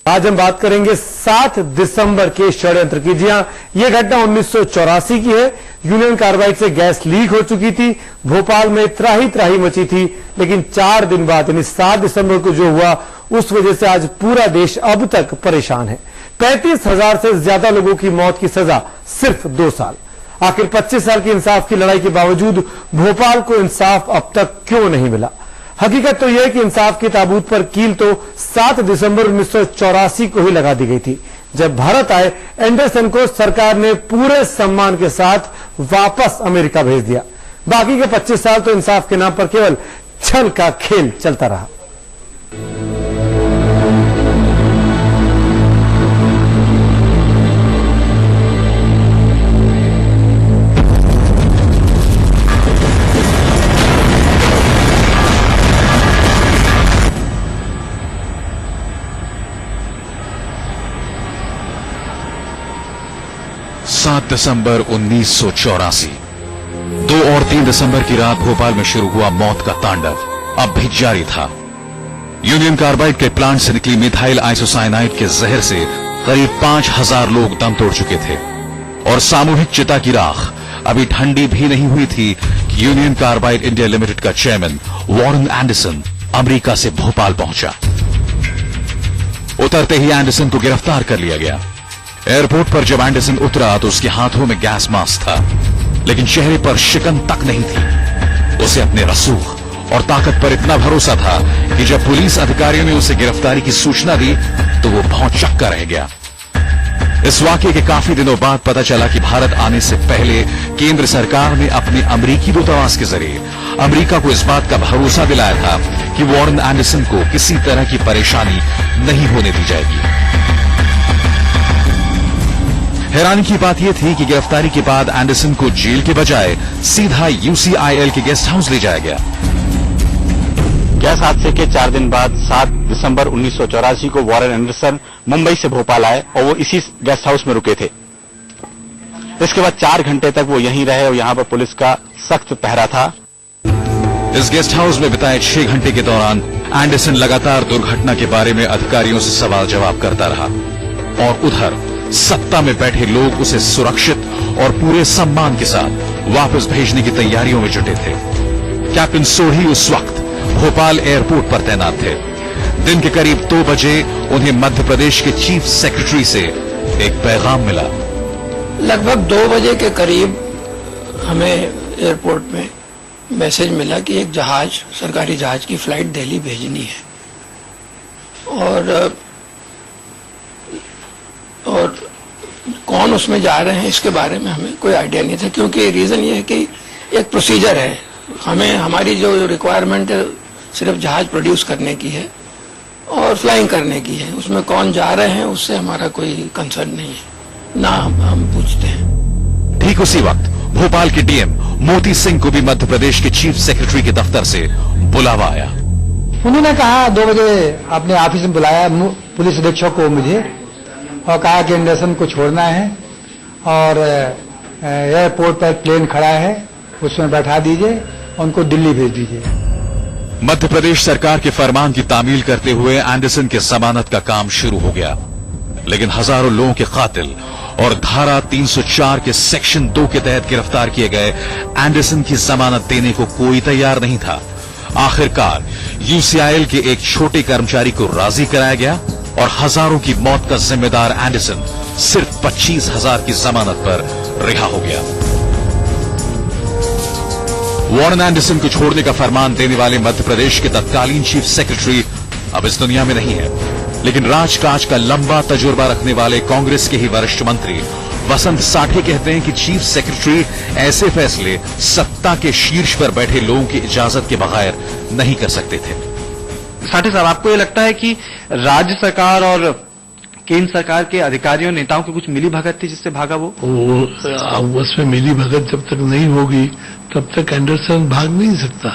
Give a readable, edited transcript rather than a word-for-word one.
आज हम बात करेंगे 7 दिसंबर के षड्यंत्र की। जी हां, यह घटना 1984 की है। यूनियन कार्बाइड से गैस लीक हो चुकी थी। भोपाल में त्राही मची थी। लेकिन 4 दिन बाद यानी 7 दिसंबर को जो हुआ, उस वजह से आज पूरा देश अब तक परेशान है। 35,000 से ज्यादा लोगों की मौत की सजा सिर्फ 2 साल। आखिर 25 साल की इंसाफ की लड़ाई के बावजूद भोपाल को इंसाफ अब तक क्यों नहीं मिला? हकीकत तो यह है कि इंसाफ के ताबूत पर कील तो 7 दिसंबर 1984 को ही लगा दी गई थी, जब भारत आए एंडरसन को सरकार ने पूरे सम्मान के साथ वापस अमेरिका भेज दिया। बाकी के 25 साल तो इंसाफ के नाम पर केवल छल का खेल चलता रहा। दिसंबर 1984, 2 और 3 दिसंबर की रात भोपाल में शुरू हुआ मौत का तांडव अब भी जारी था। यूनियन कार्बाइड के प्लांट से निकली मिथाइल आइसोसाइनाइड के जहर से करीब 5,000 लोग दम तोड़ चुके थे और सामूहिक चिता की राख अभी ठंडी भी नहीं हुई थी कि यूनियन कार्बाइड इंडिया लिमिटेड का चेयरमैन वॉरेन एंडरसन अमेरिका से भोपाल पहुंचा। उतरते ही एंडरसन को गिरफ्तार कर लिया गया। एयरपोर्ट पर जब एंडरसन उतरा तो उसके हाथों में गैस मास्क था, लेकिन चेहरे पर शिकन तक नहीं थी। उसे अपने रसूख और ताकत पर इतना भरोसा था कि जब पुलिस अधिकारियों ने उसे गिरफ्तारी की सूचना दी तो वो भौंचक्का रह गया। इस वाकये के काफी दिनों बाद पता चला कि भारत आने से पहले केंद्र सरकार ने अपने अमेरिकी दूतावास के जरिए अमेरिका को इस बात का भरोसा दिलाया था कि वॉरेन एंडरसन को किसी तरह की परेशानी नहीं होने दी जाएगी। हैरानी की बात यह थी कि गिरफ्तारी के बाद एंडरसन को जेल के बजाय सीधा UCIL के गेस्ट हाउस ले जाया गया। गैस हादसे के 4 दिन बाद 7 दिसंबर 1984 को वॉरेन एंडरसन मुंबई से भोपाल आए और वो इसी गेस्ट हाउस में रुके थे। इसके बाद 4 घंटे तक वो यहीं रहे और यहां पर पुलिस का सख्त पहरा था। इस गेस्ट हाउस में बिताए 6 घंटे के दौरान एंडरसन लगातार दुर्घटना के बारे में अधिकारियों से सवाल जवाब करता रहा और उधर सत्ता में बैठे लोग उसे सुरक्षित और पूरे सम्मान के साथ वापस भेजने की तैयारियों में जुटे थे। कैप्टन सोढ़ी उस वक्त भोपाल एयरपोर्ट पर तैनात थे। दिन के करीब 2 बजे उन्हें मध्य प्रदेश के चीफ सेक्रेटरी से एक पैगाम मिला। लगभग 2 बजे के करीब हमें एयरपोर्ट में मैसेज मिला कि एक जहाज, सरकारी जहाज की फ्लाइट दिल्ली भेजनी है और कौन उसमें जा रहे हैं इसके बारे में हमें कोई आइडिया नहीं था, क्योंकि रीजन ये है कि एक प्रोसीजर है। हमारी जो रिक्वायरमेंट है सिर्फ जहाज प्रोड्यूस करने की है और फ्लाइंग करने की है। उसमें कौन जा रहे हैं उससे हमारा कोई कंसर्न नहीं है, ना हम पूछते हैं। ठीक उसी वक्त भोपाल के DM मोती सिंह को भी मध्य प्रदेश के चीफ सेक्रेटरी के दफ्तर से बुलावा आया। उन्होंने कहा 2 बजे अपने ऑफिस में बुलाया पुलिस अधीक्षक को मुझे और कहा कि एंडरसन को छोड़ना है और एयरपोर्ट पर प्लेन खड़ा है, उसमें बैठा दीजिए, उनको दिल्ली भेज दीजिए। मध्य प्रदेश सरकार के फरमान की तामील करते हुए एंडरसन के जमानत का काम शुरू हो गया, लेकिन हजारों लोगों के कातिल और धारा 304 के सेक्शन 2 के तहत गिरफ्तार किए गए एंडरसन की जमानत देने को कोई तैयार नहीं था। आखिरकार UCIL के एक छोटे कर्मचारी को राजी कराया गया और हजारों की मौत का जिम्मेदार एंडरसन सिर्फ 25,000 की जमानत पर रिहा हो गया। वॉरेन एंडरसन को छोड़ने का फरमान देने वाले मध्य प्रदेश के तत्कालीन चीफ सेक्रेटरी अब इस दुनिया में नहीं है, लेकिन राजकाज का लंबा तजुर्बा रखने वाले कांग्रेस के ही वरिष्ठ मंत्री वसंत साठे कहते हैं कि चीफ सेक्रेटरी ऐसे फैसले सत्ता के शीर्ष पर बैठे लोगों की इजाजत के बगैर नहीं कर सकते थे। साठे साहब, आपको ये लगता है कि राज्य सरकार और केंद्र सरकार के अधिकारियों नेताओं की कुछ मिली भगत थी जिससे भागा वो उसमें मिली भगत जब तक नहीं होगी तब तक एंडरसन भाग नहीं सकता।